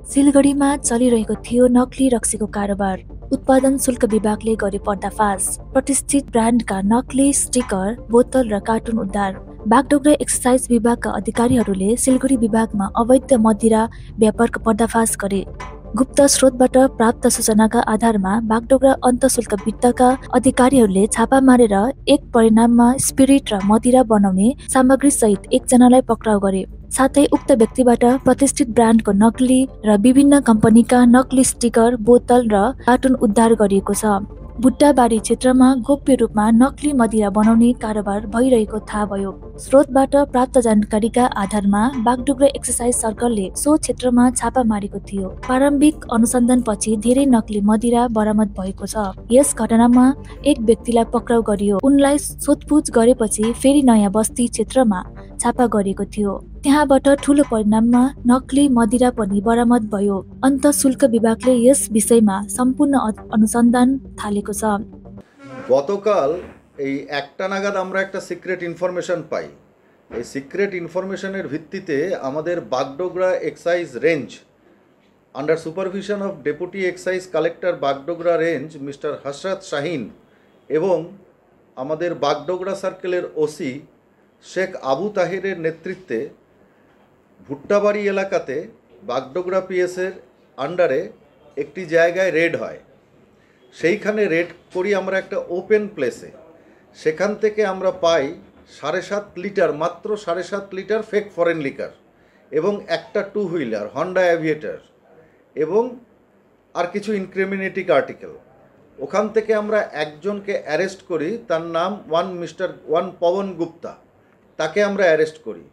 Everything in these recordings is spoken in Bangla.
सिलगढीमा चलिरहेको थियो नक्ली रक्सीको कारोबार। उत्पादन शुल्क विभागले गरे पर्दाफास। प्रतिष्ठित ब्रान्डका नक्ली स्टिकर, बोतल र कार्टुन उद्धार। बागडोग्रा एक्साइज विभागका अधिकारीहरूले सिलगढी विभागमा अवैध मदिरा व्यापारको पर्दाफास गरे। गुप्त स्रोतबाट प्राप्त सूचनाका आधारमा बागडोग्रा अन्तशुल्क वित्तका अधिकारीहरूले छापा मारेर एक परिणाममा स्पिरिट र मदिरा बनाउने सामग्री सहित एकजनालाई पक्राउ गरे। साथै उक्त व्यक्तिबाट प्रतिष्ठित ब्रान्डको नक्ली र विभिन्न कम्पनीका नक्ली स्टिकर, बोतल र कार्टुन उद्धार गरिएको छ। बुट्टाबारी क्षेत्रमा गोप्य रूपमा नक्ली मदिरा बनाउने कारोबार भइरहेको थाहा भयो। स्रोतबाट प्राप्त जानकारीका आधारमा बागडोग्रा एक्साइज सर्कलले सो क्षेत्रमा छापा मारेको थियो। प्रारम्भिक अनुसन्धानपछि धेरै नक्ली मदिरा बरामद भएको छ। यस घटनामा एक व्यक्तिलाई पक्राउ गरियो। उनलाई सोधपुछ गरेपछि फेरि नयाँ बस्ती क्षेत्रमा छापा गरेको थियो। त्यहाँबाट ठूलो परिणाममा नक्ली मदिरा पनि बरामद भयो। अन्तशुल्क विभागले यस विषयमा सम्पूर्ण अनुसन्धान थालेको छ। গতকাল এই একটা নাগাদ আমরা একটা সিক্রেট ইনফরমেশন পাই। এই সিক্রেট ইনফরমেশনের ভিত্তিতে আমাদের Bagdogra excise range under supervision of deputy excise collector Bagdogra range mister Hasrat Shahin এবং আমাদের বাগডোগরা সার্কেলের ওসি শেখ আবু তাহিরের নেতৃত্বে ভুট্টাবাড়ি এলাকাতে বাগডোগরা পিএসের আন্ডারে একটি জায়গায় রেড হয়। সেইখানে রেড করি আমরা একটা ওপেন প্লেসে। সেখান থেকে আমরা পাই 7.5 লিটার, মাত্র 7.5 লিটার ফেক ফরেন লিকার এবং একটা 2 হুইলার হন্ডা অ্যাভিয়েটার এবং আর কিছু ইনক্রিমিনেটিং আর্টিকেল। ওখান থেকে আমরা একজনকে অ্যারেস্ট করি, তার নাম ওয়ান পবন গুপ্তা। তাকে আমরা অ্যারেস্ট করি।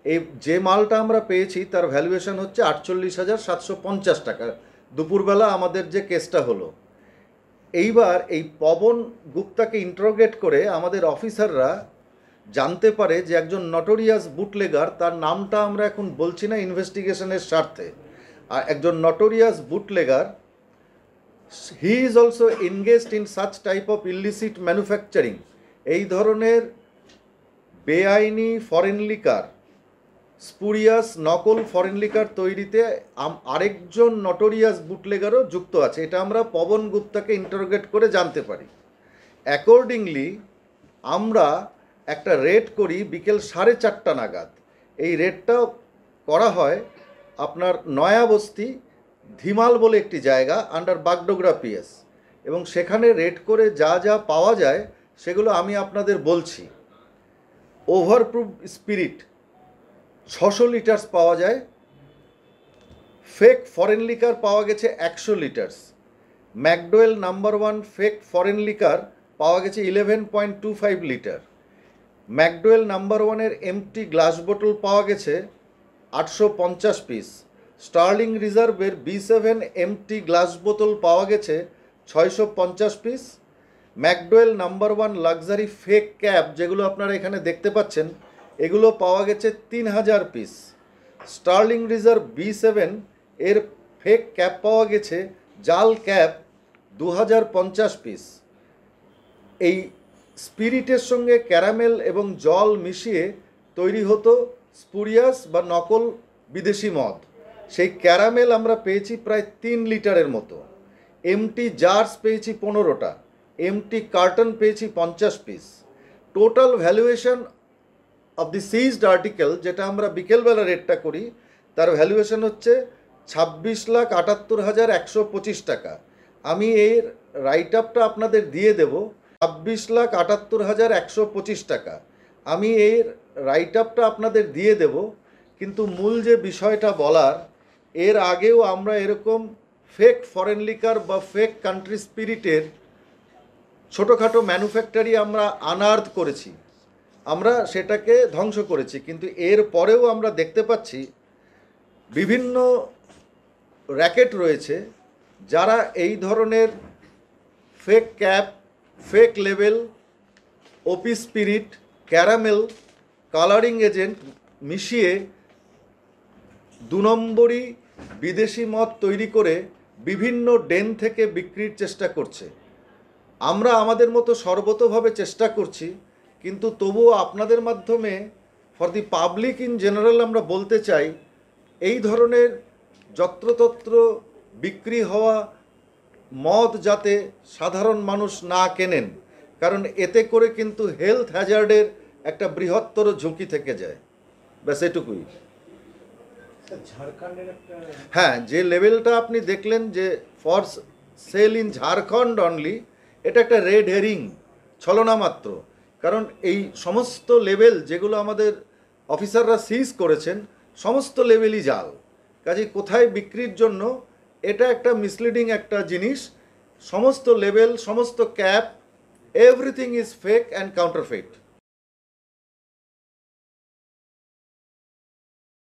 এই যে মালটা আমরা পেয়েছি তার ভ্যালুয়েশন হচ্ছে 48,750 টাকা। দুপুরবেলা আমাদের যে কেসটা হলো, এইবার এই পবন গুপ্তাকে ইন্টারোগেট করে আমাদের অফিসাররা জানতে পারে যে একজন নটোরিয়াস বুটলেগার, তার নামটা আমরা এখন বলছি না ইনভেস্টিগেশনের স্বার্থে, আর একজন notorious bootlegger, he is also engaged in such type of illicit manufacturing. এই ধরনের বেআইনি ফরেন লিকার, স্পুরিয়াস নকল ফরেন লিকার তৈরিতে আরেকজন নটোরিয়াস বুটলেগারও যুক্ত আছে। এটা আমরা পবন গুপ্তাকে ইন্টারোগেট করে জানতে পারি। অ্যাকর্ডিংলি আমরা একটা রেড করি বিকেল 4:30 নাগাদ। এই রেডটা করা হয় আপনার নয়াবস্তি ধিমাল বলে একটি জায়গা আন্ডার বাগডোগরা পিএস, এবং সেখানে রেড করে যা যা পাওয়া যায় সেগুলো আমি আপনাদের বলছি। ওভারপ্রুফ স্পিরিট 600 লিটার্স পাওয়া যায়। ফেক ফরেন লিকার পাওয়া গেছে 100 litres. McDowell number 1 fake foreign liquor পাওয়া গেছে 11.25 লিটার। ম্যাকডোয়েল নাম্বার 1-এর এমটি গ্লাস বোতল পাওয়া গেছে 850 পিস। স্টার্লিং রিজার্ভের B7 এমটি গ্লাস বোতল পাওয়া গেছে 650 piece. McDowell number 1 luxury fake cap, যেগুলো আপনারা এখানে দেখতে পাচ্ছেন, এগুলো পাওয়া গেছে 3000 পিস। স্টার্লিং রিজার্ভ B7 এর ফেক ক্যাপ পাওয়া গেছে, জাল ক্যাপ 2050 পিস। এই স্পিরিটের সঙ্গে ক্যারামেল এবং জল মিশিয়ে তৈরি হতো স্পুরিয়াস বা নকল বিদেশি মদ। সেই ক্যারামেল আমরা পেয়েছি প্রায় 3 লিটারের মতো। এমটি জার্স পেয়েছি 15টা। এমটি কার্টন পেয়েছি 50 piece. Total valuation of the ceased article, যেটা আমরা বিকেলবেলা রেটটা করি, তার ভ্যালুয়েশন হচ্ছে 26,78,125 টাকা। আমি এর রাইট আপটা আপনাদের দিয়ে দেব। 26,78,125 টাকা আমি এর রাইট আপটা আপনাদের দিয়ে দেব। কিন্তু মূল যে বিষয়টা বলার, এর আগেও আমরা এরকম ফেক ফরেন লিকার বা ফেক কান্ট্রি স্পিরিটের ছোটোখাটো ম্যানুফ্যাক্টারি আমরা আনআর্থ করেছি, আমরা সেটাকে ধ্বংস করেছি। কিন্তু এর পরেও আমরা দেখতে পাচ্ছি বিভিন্ন র্যাকেট রয়েছে যারা এই ধরনের ফেক ক্যাপ, ফেক লেবেল, ওপি স্পিরিট, ক্যারামেল, কালারিং এজেন্ট মিশিয়ে 2 নম্বরই বিদেশি মদ তৈরি করে বিভিন্ন ডেন থেকে বিক্রির চেষ্টা করছে। আমরা আমাদের মতো সর্বতোভাবে চেষ্টা করছি, কিন্তু তবুও আপনাদের মাধ্যমে for the public in general আমরা বলতে চাই, এই ধরনের যত্রতত্র বিক্রি হওয়া মদ যাতে সাধারণ মানুষ না কেনেন, কারণ এতে করে কিন্তু হেলথ হ্যাজার্ডের একটা বৃহত্তর ঝুঁকি থেকে যায়। ব্যাস এটুকুই। হ্যাঁ, যে লেভেলটা আপনি দেখলেন যে for sale in Jharkhand only, এটা একটা রেড হেরিং, ছলনা মাত্র। কারণ এই সমস্ত লেভেল যেগুলো আমাদের অফিসাররা সিজ করেছেন, সমস্ত লেভেলই জাল। কাজেই কোথায় বিক্রির জন্য, এটা একটা মিসলিডিং একটা জিনিস। সমস্ত লেভেল, সমস্ত cap, everything is fake and কাউন্টারফেট।